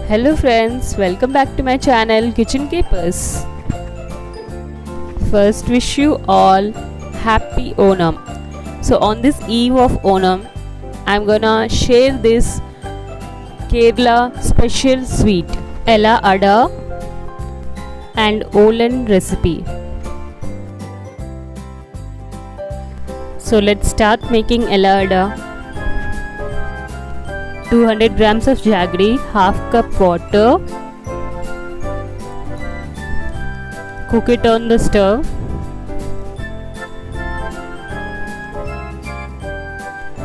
Hello friends, welcome back to my channel Kitchen Capers. First, wish you all happy Onam. So on this eve of Onam, I'm gonna share this Kerala special sweet Ella Ada and Olan recipe. So let's start making Ella Ada. 200 grams of jaggery, half cup water. Cook it on the stove.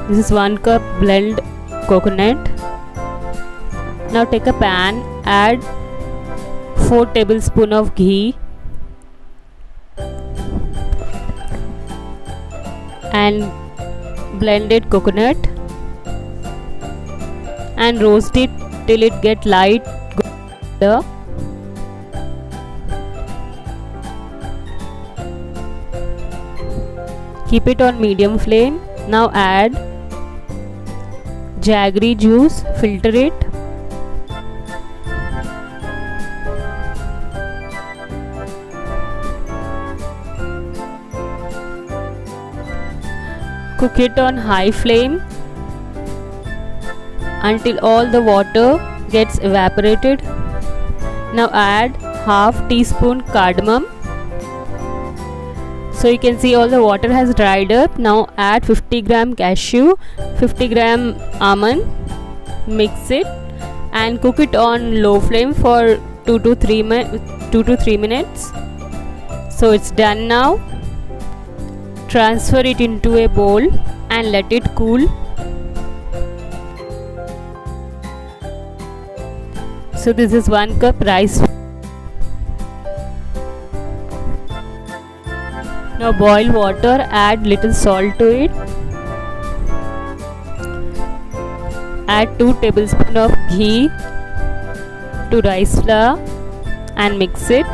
This is 1 cup blend coconut. Now take a pan, add 4 tablespoons of ghee and blended coconut and roast it till it get light golden. Keep it on medium flame. Now add jaggery juice, filter it. Cook it on high flame until all the water gets evaporated. Now add half teaspoon cardamom. So you can see all the water has dried up. Now add 50 gram cashew, 50 gram almond. Mix it and cook it on low flame for 2 to 3 minutes. So it's done now. Transfer it into a bowl and let it cool. So this is 1 cup rice. Now boil water, add little salt to it. Add 2 tablespoons of ghee to rice flour and mix it.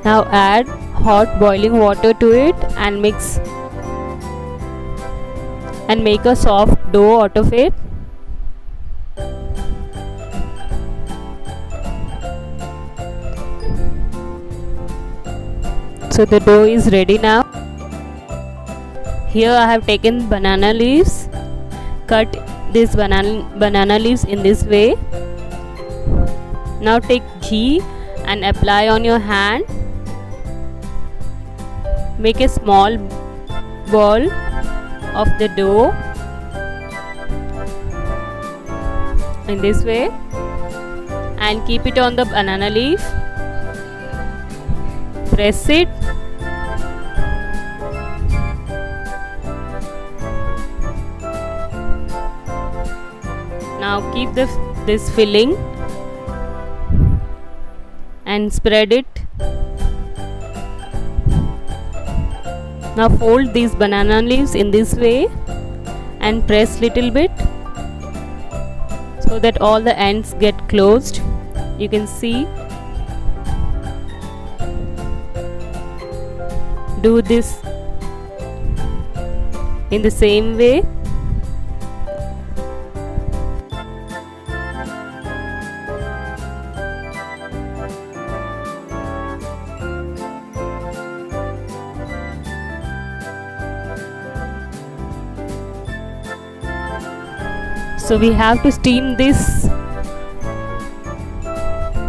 Now add hot boiling water to it and mix and make a soft dough out of it. So the dough is ready now. Here I have taken banana leaves. Cut these banana leaves in this way. Now take ghee and apply on your hand. Make a small ball of the dough in this way and keep it on the banana leaf. Press it. Now keep this filling and spread it. Now fold these banana leaves in this way and press little bit so that all the ends get closed. You can see. Do this in the same way. So we have to steam this.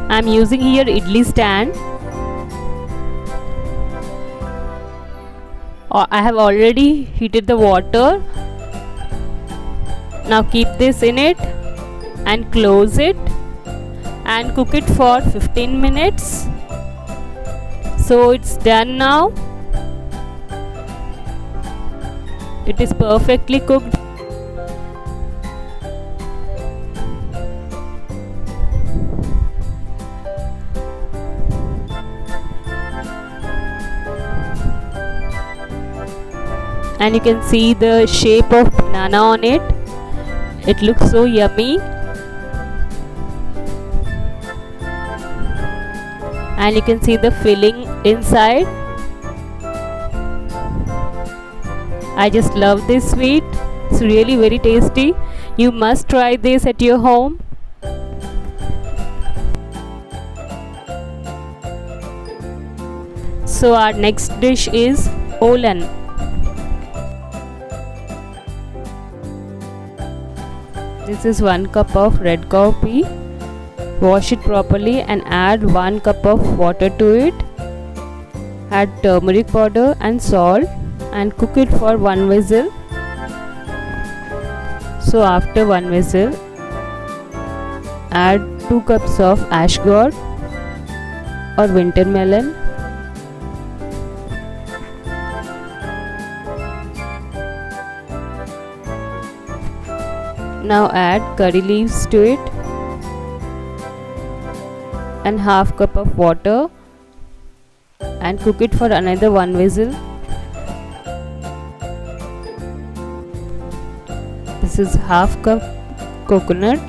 I am using here idli stand. I have already heated the water. Now keep this in it and close it and cook it for 15 minutes. So it's done now. It is perfectly cooked. And you can see the shape of banana on it. It looks so yummy. And you can see the filling inside. I just love this sweet. It's really very tasty. You must try this at your home. So our next dish is Olan. This is 1 cup of red cowpea. Wash it properly and add 1 cup of water to it. Add turmeric powder and salt and cook it for 1 whistle. So after 1 whistle, add 2 cups of ash gourd or winter melon. Now add curry leaves to it and half cup of water and cook it for another 1 whistle. This is half cup coconut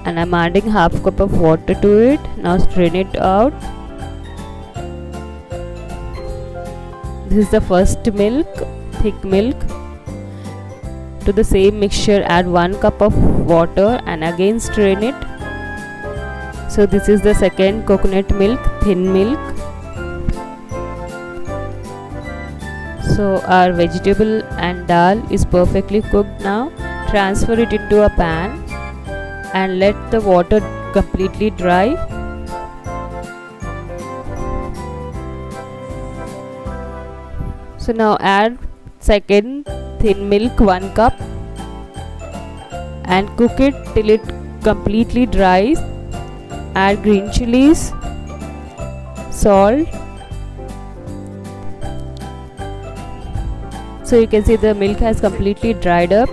and I'm adding half cup of water to it. Now strain it out. This is the first milk, thick milk. To the same mixture add 1 cup of water and again strain it. So this is the second coconut milk, thin milk. So our vegetable and dal is perfectly cooked now. Transfer it into a pan and let the water completely dry. So now add second thin milk 1 cup and cook it till it completely dries. Add green chilies, salt. So you can see the milk has completely dried up.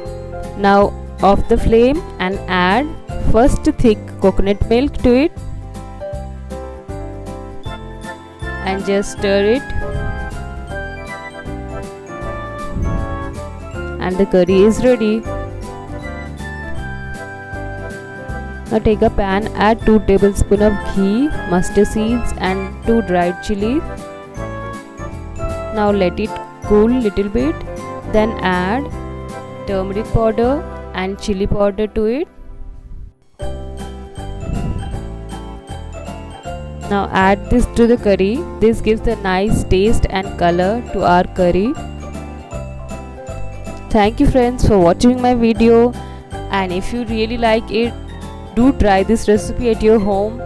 Now off the flame and add first thick coconut milk to it and just stir it. And the curry is ready. Now take a pan, add 2 tablespoons of ghee, mustard seeds and 2 dried chilies. Now let it cool little bit. Then add turmeric powder and chili powder to it. Now add this to the curry. This gives a nice taste and color to our curry. Thank you friends for watching my video, and if you really like it, do try this recipe at your home.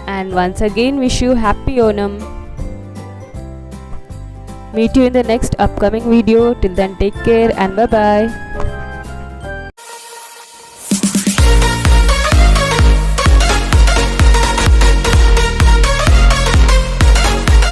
And once again wish you happy Onam. Meet you in the next upcoming video. Till then take care and bye bye.